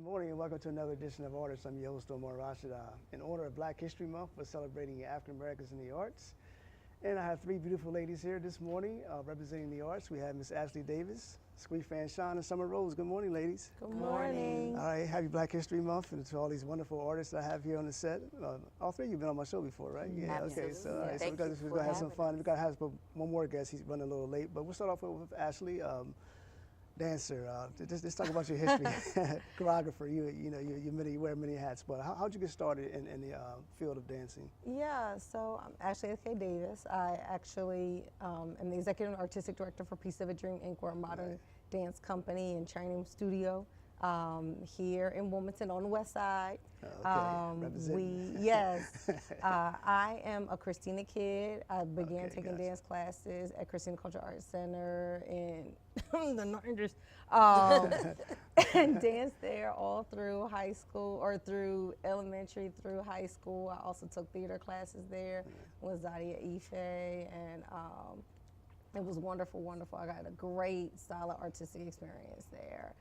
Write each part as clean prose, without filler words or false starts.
Good morning and welcome to another edition of Artists. I'm your host, Omar Rashid. In honor of Black History Month, we're celebrating African Americans in the arts. And I have three beautiful ladies here this morning representing the arts. We have Miss Ashley Davis, Squeef Fanshawn, and Summer Rose. Good morning, ladies. Good morning. All right, happy Black History Month, and to all these wonderful artists I have here on the set. All three of you have been on my show before, right? Yeah, Absolutely. okay. So, all right, Thank we're you going for to have some having fun. us. We've got to have one more guest. He's running a little late, but we'll start off with Ashley. Dancer, just talk about your history. Choreographer, you wear many hats, but how'd you get started in the field of dancing? Yeah, so I'm Ashley K. Davis. I actually am the executive artistic director for Piece of a Dream Inc. We're a modern dance company and training studio here in Wilmington on the west side. I am a Christina kid. I began taking dance classes at Christina Cultural Arts Center in the 90s and danced there all through high school, or through elementary through high school. I also took theater classes there with Zadia Ife, and it was wonderful, wonderful. I got a great, solid artistic experience there.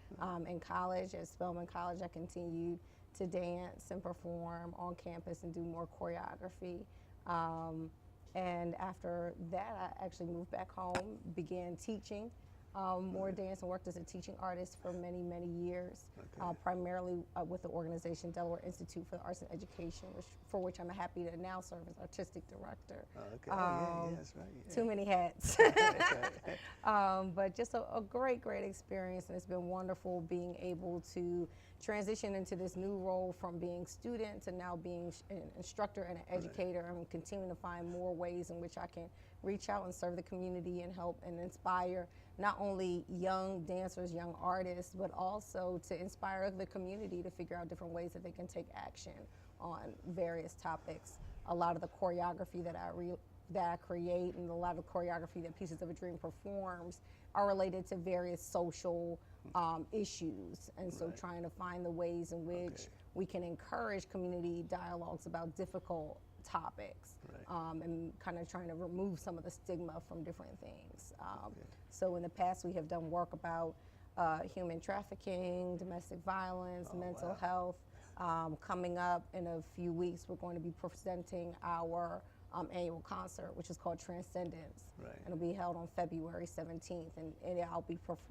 In college, at Spelman College, I continued to dance and perform on campus and do more choreography. And after that, I actually moved back home, began teaching more dance, and worked as a teaching artist for many, many years, primarily with the organization Delaware Institute for the Arts and Education, for which I'm happy to now serve as artistic director. That's right. Yeah. Too many hats. But just a great, great experience, and it's been wonderful being able to transition into this new role from being student to now being an instructor and an educator, and continuing to find more ways in which I can reach out and serve the community and help and inspire not only young dancers, young artists, but also to inspire the community to figure out different ways that they can take action on various topics. A lot of the choreography that I create, and a lot of the choreography that Pieces of a Dream performs, are related to various social issues. And so trying to find the ways in which we can encourage community dialogues about difficult topics, and kind of trying to remove some of the stigma from different things. So in the past, we have done work about human trafficking, domestic violence, mental health. Coming up in a few weeks, we're going to be presenting our annual concert, which is called Transcendence. And it'll be held on February 17th, and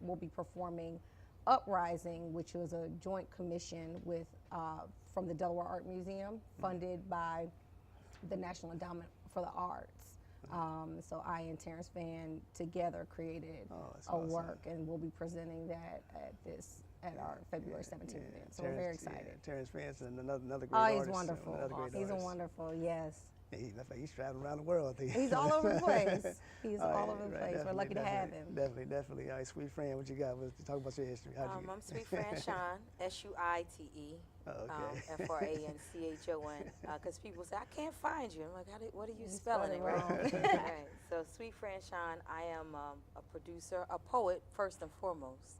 we'll be performing Uprising, which was a joint commission with from the Delaware Art Museum, funded by the National Endowment for the Arts. So I and Terrence Van together created a work, and we'll be presenting that at our February 17th event. So we're very excited. Terrence Van's another great artist. He's wonderful. He's a wonderful, yes. He's traveling around the world. He's all over the place. He's all over the place. We're lucky to have him. Definitely. All right, Squeef Fran, what you got? Talk about your history. I'm Squeef Fanshawn, S-U-I-T-E, F-R-A-N-C-H-O-N, because people say, I can't find you. I'm like, what are you spelling it wrong? Right. So Squeef Fanshawn, I am a producer, a poet first and foremost,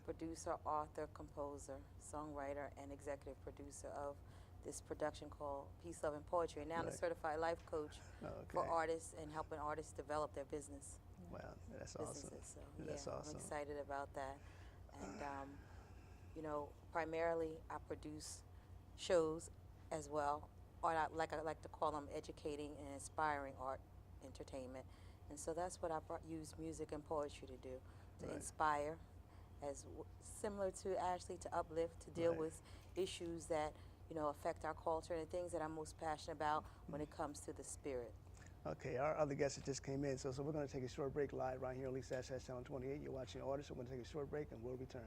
producer, author, composer, songwriter, and executive producer of this production called Peace, Love, and Poetry. And now I'm a certified life coach for artists and helping artists develop their business. Wow, that's awesome. So, that's awesome. I'm excited about that. And, primarily I produce shows as well, or I like to call them educating and inspiring art entertainment. And so that's what I use music and poetry to do, to inspire, similar to Ashley, to uplift, to deal with issues that affect our culture, and the things that I'm most passionate about when it comes to the spirit. Okay, our other guests that just came in, so we're going to take a short break live right here on Lisa Ash Channel 28. You're watching Artists. We're going to take a short break, and we'll return.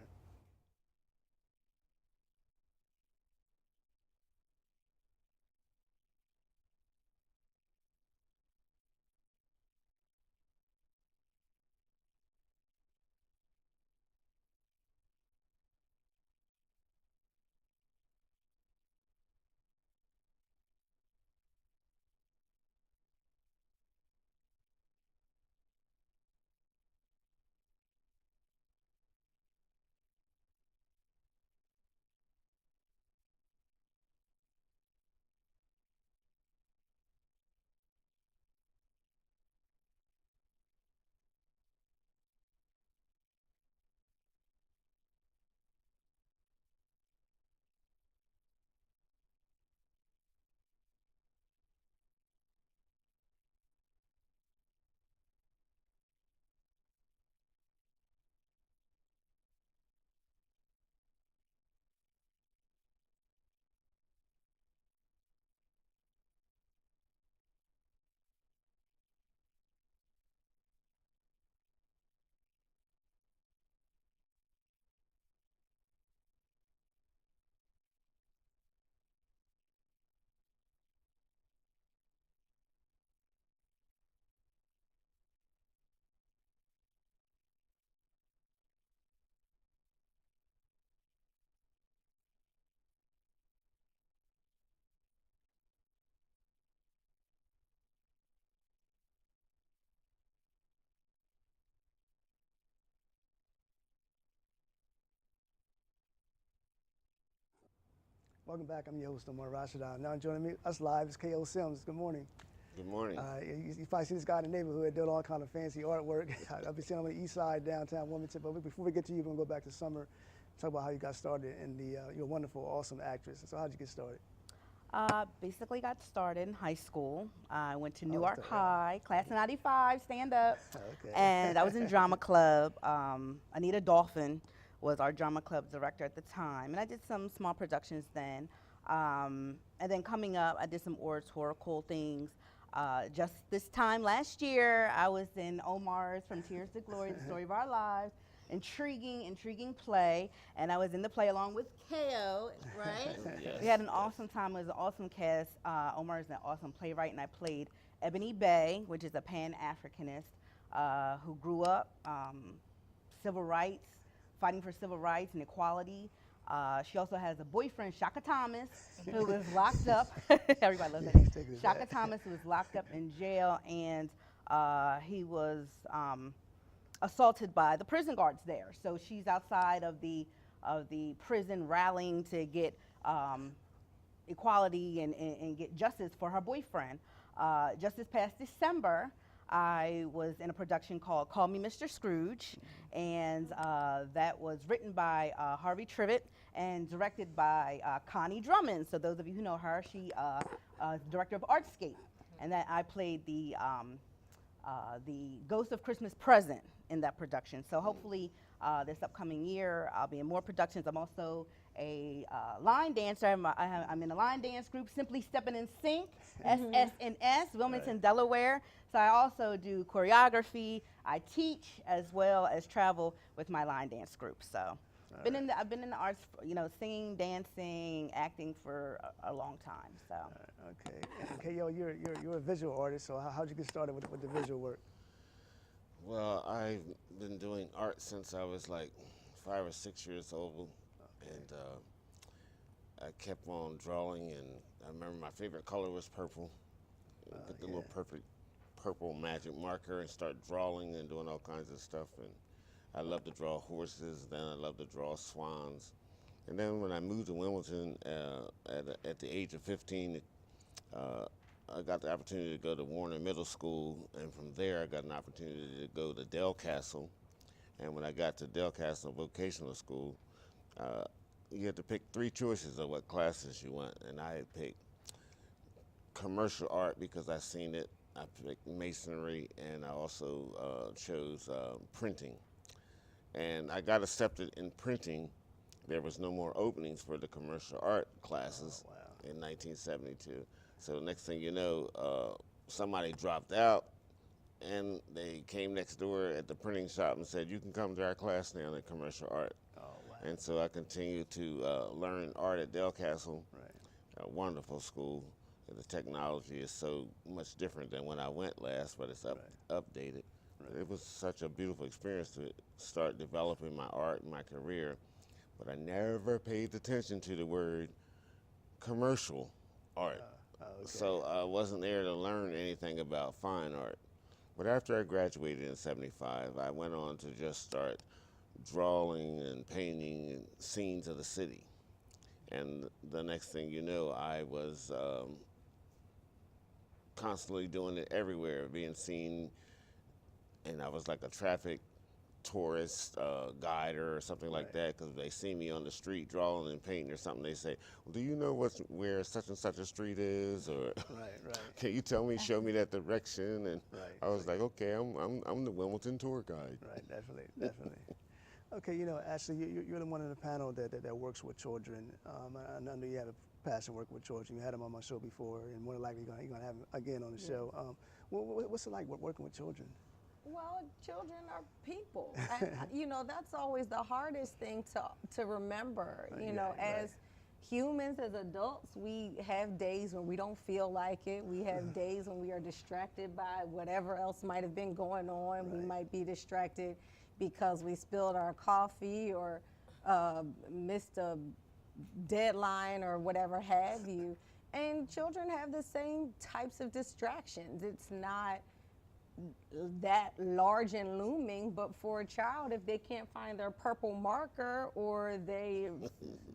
Welcome back. I'm your host, Omar Rashida. Now joining us live is K.O. Sims. Good morning. Good morning. You probably see this guy in the neighborhood doing all kind of fancy artwork. I've been seeing him on the east side, downtown Wilmington. But before we get to you, we're going to go back to Summer, talk about how you got started. And you're a wonderful, awesome actress. So how'd you get started? Basically got started in high school. I went to Oh, Newark okay. High, class of 95, stand up. Okay. And I was in drama club. Anita Dolphin was our drama club director at the time. And I did some small productions then. And then coming up, I did some oratorical things. Just this time last year, I was in Omar's From Tears to Glory, The Story of Our Lives. Intriguing play, and I was in the play along with K.O., right? Yes. We had an awesome time. It was an awesome cast. Omar is an awesome playwright, and I played Ebony Bay, which is a Pan-Africanist who grew up civil rights, fighting for civil rights and equality. She also has a boyfriend, Shaka Thomas, who was locked up. Everybody loves that name. Shaka Thomas was locked up in jail, and he was assaulted by the prison guards there. So she's outside of the prison rallying to get equality and get justice for her boyfriend. Just this past December, I was in a production called Call Me Mr. Scrooge, and that was written by Harvey Trivet and directed by Connie Drummond. So those of you who know her, she is director of Artscape, and that I played the Ghost of Christmas Present in that production. So hopefully this upcoming year I'll be in more productions. I'm also a line dancer. I'm in a line dance group, Simply Steppin' in Sync, SSNS, Wilmington, Delaware. So I also do choreography. I teach as well as travel with my line dance group. So I've been in the arts, singing, dancing, acting for a long time. So. Okay. And K.O., you're a visual artist, so how'd you get started with the visual work? Well, I've been doing art since I was like 5 or 6 years old, and I kept on drawing. And I remember my favorite color was purple. Get the little perfect purple magic marker and start drawing and doing all kinds of stuff. And I love to draw horses. Then I love to draw swans. And then when I moved to Wilmington at the age of 15. I got the opportunity to go to Warner Middle School, and from there I got an opportunity to go to Del Castle. And when I got to Del Castle Vocational School, you had to pick 3 choices of what classes you went, and I had picked commercial art because I seen it. I picked masonry, and I also chose printing. And I got accepted in printing. There was no more openings for the commercial art classes in 1972. So next thing you know, somebody dropped out, and they came next door at the printing shop and said, "You can come to our class now in commercial art." Oh, wow. And so I continued to learn art at Del Castle, a wonderful school. The technology is so much different than when I went last, but it's updated. It was such a beautiful experience to start developing my art and my career, but I never paid attention to the word commercial art. So I wasn't there to learn anything about fine art. But after I graduated in '75, I went on to just start drawing and painting scenes of the city. And the next thing you know, I was constantly doing it everywhere, being seen, and I was like a traffic tourist guide or something like that, because they see me on the street drawing and painting or something, they say, "Well, do you know where such and such a street is?" Or "Can you tell me, show me that direction?" And I was like, "Okay, I'm the Wilmington tour guide." Right, definitely. Okay, Ashley, you're the one in the panel that works with children. I know you have a passion working with children. You had them on my show before, and more than likely you're gonna have them again on the show. What's it like working with children? Well, children are people. And, that's always the hardest thing to remember. As humans, as adults, we have days when we don't feel like it. We have days when we are distracted by whatever else might have been going on. We might be distracted because we spilled our coffee or missed a deadline or whatever have you. And children have the same types of distractions. It's not that large and looming, but for a child, if they can't find their purple marker or they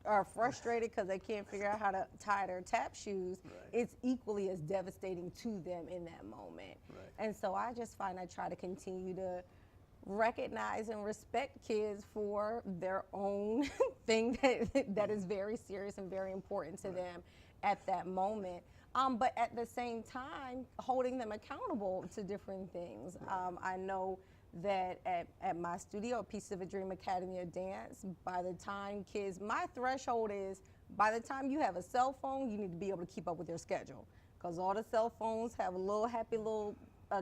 are frustrated because they can't figure out how to tie their tap shoes, it's equally as devastating to them in that moment. And so I just find I try to continue to recognize and respect kids for their own thing that is very serious and very important to them at that moment. But at the same time, holding them accountable to different things. I know that at my studio, Piece of a Dream Academy of Dance, by the time kids, my threshold is by the time you have a cell phone, you need to be able to keep up with your schedule. Because all the cell phones have a little happy little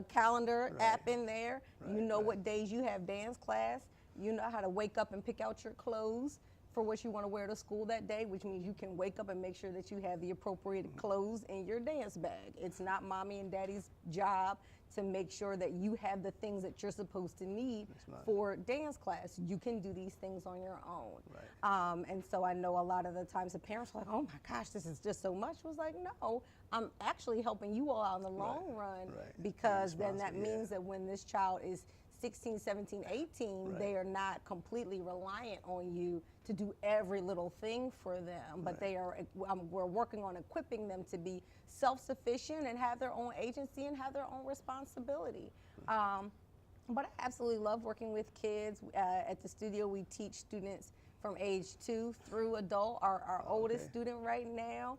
calendar app in there. You know what days you have dance class. You know how to wake up and pick out your clothes for what you want to wear to school that day, which means you can wake up and make sure that you have the appropriate clothes in your dance bag. It's not mommy and daddy's job to make sure that you have the things that you're supposed to need for dance class. You can do these things on your own. And so I know a lot of the times the parents are like, oh my gosh, this is just so much. I was like, no, I'm actually helping you all out in the long run, because then that means that when this child is 16, 17, 18, they are not completely reliant on you to do every little thing for them, but they are, we're working on equipping them to be self-sufficient and have their own agency and have their own responsibility. But I absolutely love working with kids. At the studio, we teach students from age 2 through adult. Our oldest student right now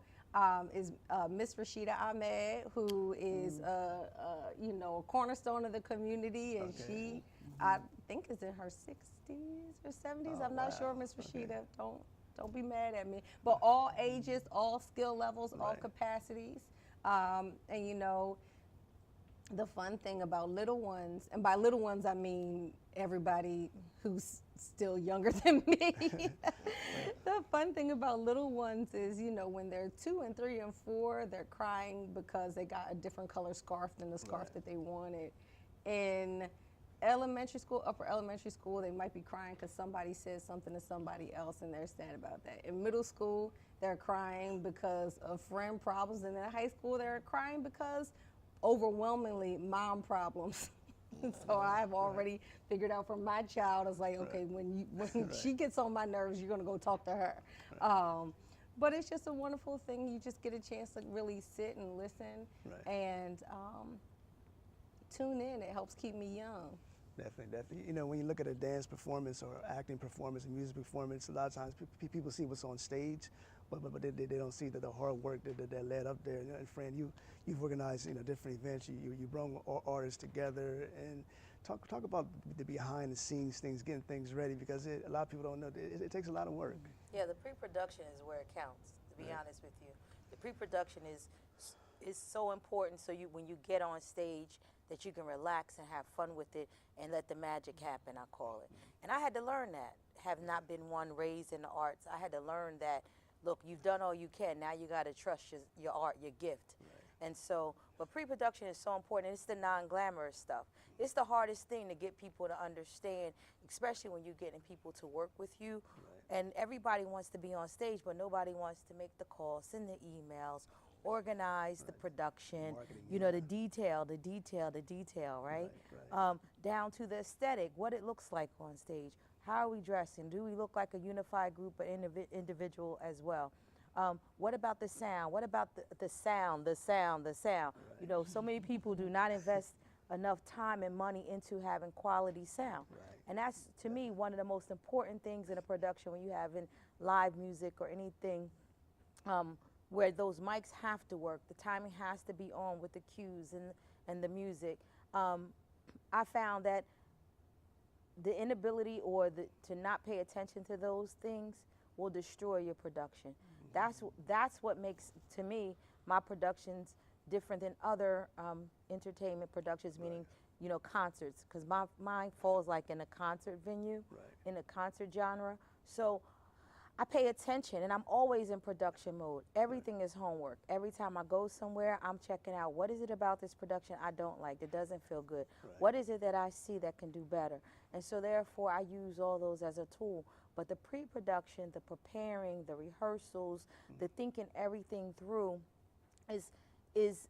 is Miss Rashida Ahmed, who is you know, a cornerstone of the community, and she, I think, is in her 60s or 70s. I'm not sure, Miss Rashida. Don't be mad at me. But all ages, all skill levels, all capacities, and you know, the fun thing about little ones, and by little ones I mean everybody who's still younger than me. The fun thing about little ones is, you know, when they're 2 and 3 and 4, they're crying because they got a different color scarf than the scarf that they wanted. In elementary school, upper elementary school, they might be crying because somebody said something to somebody else and they're sad about that. In middle school, they're crying because of friend problems, and in high school, they're crying because overwhelmingly mom problems. So I've already figured out for my child, I was like, okay, when she gets on my nerves, you're gonna go talk to her. But it's just a wonderful thing. You just get a chance to really sit and listen and tune in. It helps keep me young. Definitely. You know, when you look at a dance performance or acting performance and music performance, a lot of times people see what's on stage, but they don't see the hard work that led up there. And Fran, you've organized, you know, different events. You bring artists together, and talk about the behind the scenes things, getting things ready, because a lot of people don't know it takes a lot of work. Yeah, the pre-production is where it counts, to be honest with you. The pre-production is so important, so when you get on stage, that you can relax and have fun with it and let the magic happen, I call it. And I had to learn that. Have not been one raised in the arts. I had to learn that, look, you've done all you can. Now you got to trust your art, your gift. And so, but pre-production is so important. It's the non-glamorous stuff. It's the hardest thing to get people to understand, especially when you're getting people to work with you. And everybody wants to be on stage, but nobody wants to make the calls, send the emails, organize the production, you know, the detail, right? Down to the aesthetic, what it looks like on stage. How are we dressing? Do we look like a unified group or individual as well? What about the sound? What about the sound? You know, so many people do not invest enough time and money into having quality sound. And that's, to me, one of the most important things in a production when you have in live music or anything, where those mics have to work, the timing has to be on with the cues and the music. I found that the inability or to not pay attention to those things will destroy your production. That's what makes, to me, my productions different than other entertainment productions, meaning, you know, concerts, because mine falls like in a concert venue, in a concert genre. So I pay attention, and I'm always in production mode. Everything is homework. Every time I go somewhere, I'm checking out, what is it about this production I don't like, that doesn't feel good? What is it that I see that can do better? And so therefore, I use all those as a tool. But the pre-production, the preparing, the rehearsals, the thinking everything through is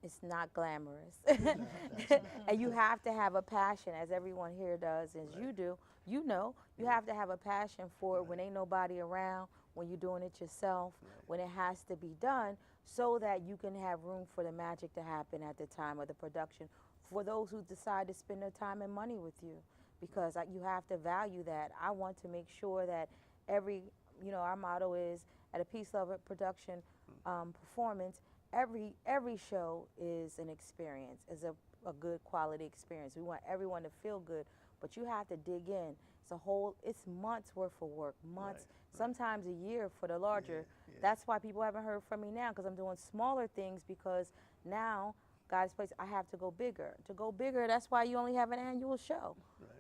It's not glamorous. And you have to have a passion, as everyone here does, as you do. You know, you have to have a passion for it when ain't nobody around, when you're doing it yourself, when it has to be done, so that you can have room for the magic to happen at the time of the production for those who decide to spend their time and money with you. Because you have to value that. I want to make sure that our motto is at a Peace Lover production performance, every show is an experience, is a good quality experience. We want everyone to feel good, but you have to dig in. It's months worth of work, months, sometimes a year for the larger. That's why people haven't heard from me now, because I'm doing smaller things, because now God's place, I have to go bigger. To go bigger, that's why you only have an annual show.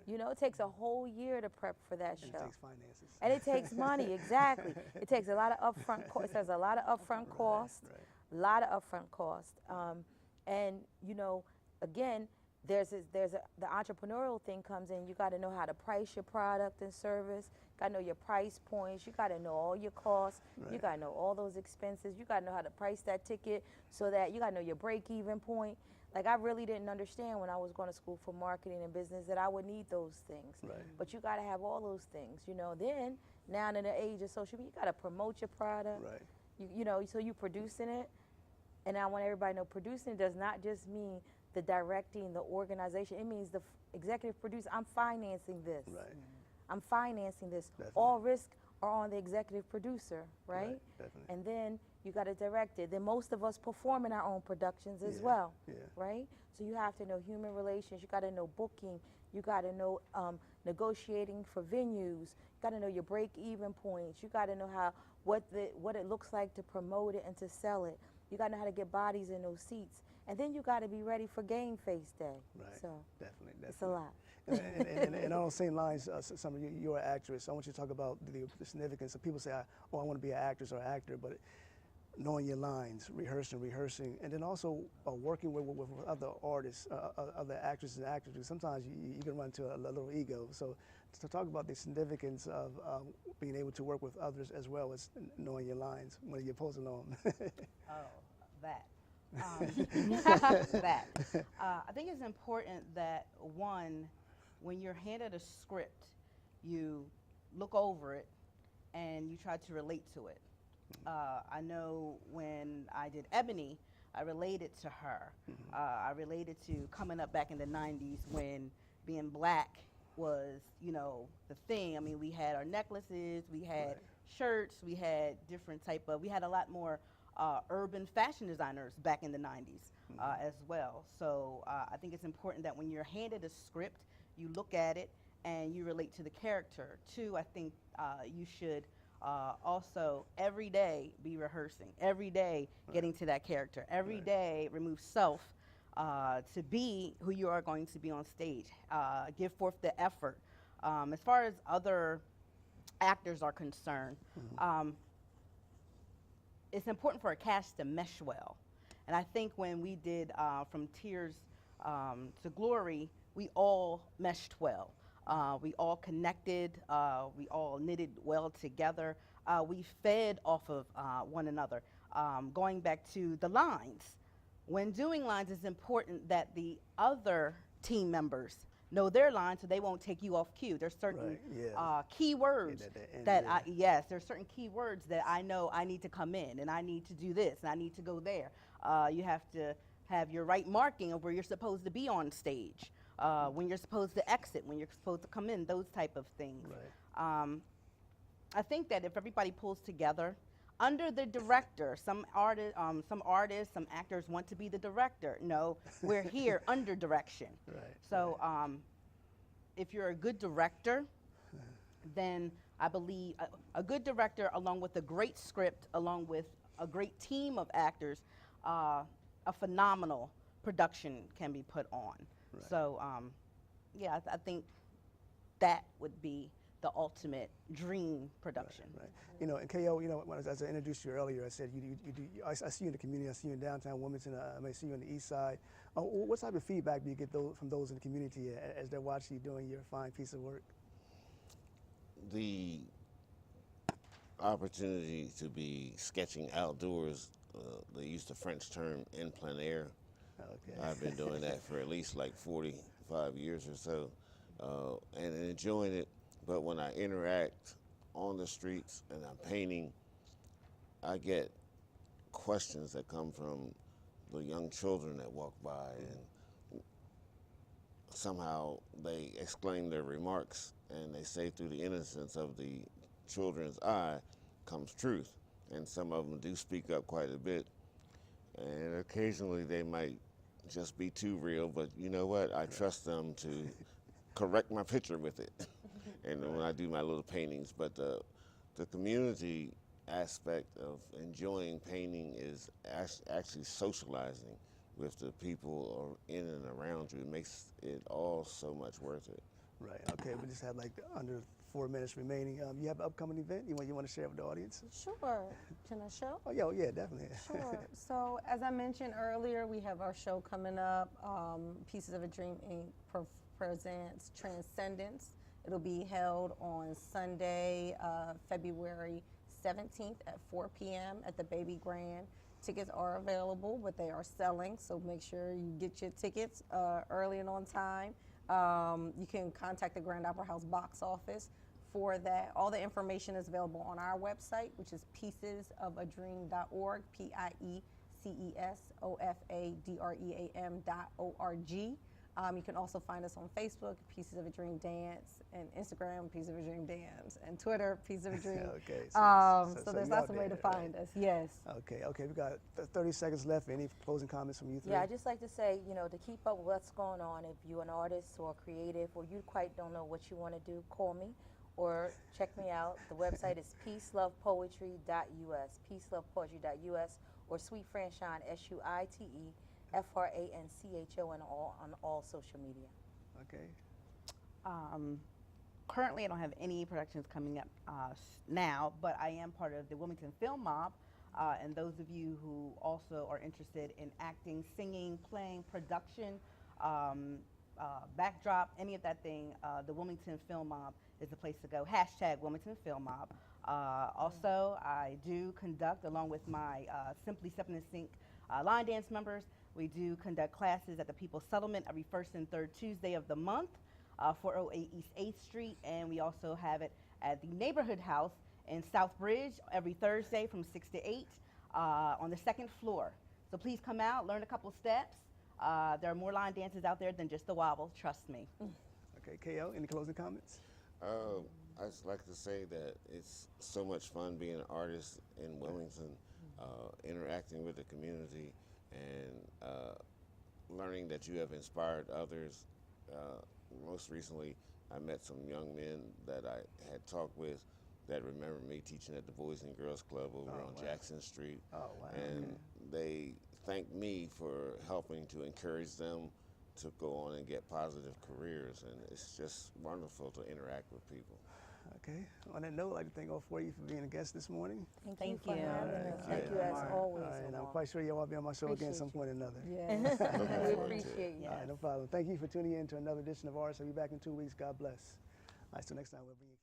You know, it takes a whole year to prep for that show. It takes finances. And it takes money, exactly. It takes a lot of upfront cost. It has a lot of upfront cost, a lot of upfront cost. And again, the entrepreneurial thing comes in. You got to know how to price your product and service. You got to know your price points. You got to know all your costs. You got to know all those expenses. You got to know how to price that ticket, so that you got to know your break-even point. Like, I really didn't understand when I was going to school for marketing and business that I would need those things. But you got to have all those things, Then, now in the age of social media, you got to promote your product. So you producing it. And I want everybody to know, producing does not just mean the directing, the organization. It means the executive producer. I'm financing this. I'm financing this. All risk are on the executive producer, right? And then you got to direct it. Then most of us perform in our own productions as well, right? So you have to know human relations. You got to know booking. You got to know negotiating for venues. You got to know your break-even points. You got to know what it looks like to promote it and to sell it. You got to know how to get bodies in those seats. And then you got to be ready for Game Face Day. So Definitely. it's a lot. And on those same lines, Summer, you're an actress. I want you to talk about the significance. Some people say, I want to be an actress or actor, but knowing your lines, rehearsing, and then also working with other artists, other actresses and actors. Sometimes you can run into a little ego. So to talk about the significance of being able to work with others as well as knowing your lines when you're supposed to know them. That. I think it's important that, one, when you're handed a script, you look over it and you try to relate to it. I know when I did Ebony, I related to her. I related to coming up back in the 90s when being black was, the thing. I mean, we had our necklaces, we had shirts, we had we had a lot more urban fashion designers back in the 90s as well. So I think it's important that when you're handed a script, you look at it and you relate to the character. Two, I think you should also every day be rehearsing, every day getting to that character, every day remove self to be who you are going to be on stage. Give forth the effort. As far as other actors are concerned, it's important for a cast to mesh well. And I think when we did From Tears to Glory, we all meshed well. We all connected, we all knitted well together. We fed off of one another. Going back to the lines, when doing lines, it's important that the other team members know their lines so they won't take you off cue. There's certain key words there's certain key words that I know I need to come in and I need to do this and I need to go there. You have to have your right marking of where you're supposed to be on stage, when you're supposed to exit, when you're supposed to come in, those type of things. I think that if everybody pulls together under the director, some artists, some actors want to be the director. No, we're here under direction. So if you're a good director, then I believe a good director along with a great script, along with a great team of actors, a phenomenal production can be put on. So I think that would be the ultimate dream production. And KO, as I introduced you earlier, I said I see you in the community. I see you in downtown Wilmington. I may see you on the east side. What type of feedback do you get from those in the community as they're watching you doing your fine piece of work? The opportunity to be sketching outdoors, they use the French term en plein air, Okay. I've been doing that for at least like 45 years or so, and enjoying it. But when I interact on the streets and I'm painting, I get questions that come from the young children that walk by, and somehow they exclaim their remarks and they say through the innocence of the children's eye comes truth. And some of them do speak up quite a bit. And occasionally they might just be too real, but you know what? I trust them to correct my picture with it. And when I do my little paintings, but the community aspect of enjoying painting is actually socializing with the people in and around you. It makes it all so much worth it. Right. Okay. We just have like under 4 minutes remaining. You have an upcoming event you want to share with the audience? Sure. Can I show? Oh, yeah, definitely. Sure. So, as I mentioned earlier, we have our show coming up. Pieces of a Dream Inc. presents Transcendence. It'll be held on Sunday, February 17th at 4 p.m. at the Baby Grand. Tickets are available, but they are selling, so make sure you get your tickets early and on time. You can contact the Grand Opera House box office for that. All the information is available on our website, which is piecesofadream.org, piecesofadream.org. You can also find us on Facebook, Pieces of a Dream Dance, and Instagram, Pieces of a Dream Dance, and Twitter, Pieces of a Dream. Okay. So there's you lots out of way to there, right? find us. Yes. Okay. We got 30 seconds left. Any closing comments from you three? Yeah, I just like to say, to keep up with what's going on, if you're an artist or creative or you quite don't know what you want to do, call me or check me out. The website is peacelovepoetry.us, peacelovepoetry.us, or Sweet Franchon, SuiteFranchon on all social media. Okay. Currently, I don't have any productions coming up now, but I am part of the Wilmington Film Mob. And those of you who also are interested in acting, singing, playing, production, backdrop, any of that thing, the Wilmington Film Mob is the place to go. # Wilmington Film Mob. Also, I do conduct, along with my Simply Stepping in Sync line dance members, we do conduct classes at the People's Settlement every first and third Tuesday of the month, 408 East 8th Street, and we also have it at the Neighborhood House in Southbridge every Thursday from 6 to 8 on the 2nd floor. So please come out, learn a couple steps. There are more line dances out there than just the wobble, trust me. Okay. KO, any closing comments? I just like to say that it's so much fun being an artist in Wilmington, interacting with the community, and learning that you have inspired others. Most recently, I met some young men that I had talked with that remember me teaching at the Boys and Girls Club over on Jackson Street. Oh, wow. And they thanked me for helping to encourage them to go on and get positive careers. And it's just wonderful to interact with people. Okay. On that note, I'd like to thank all four of you for being a guest this morning. Thank you. you for having us. All Thank right. you as All always. All right, and I'm Lamar. quite sure y'all will be on my show again at some point or another. Yes. We appreciate you. All right, no problem. Thank you for tuning in to another edition of Artists. I'll be back in 2 weeks. God bless. All right, so next time we'll bring you.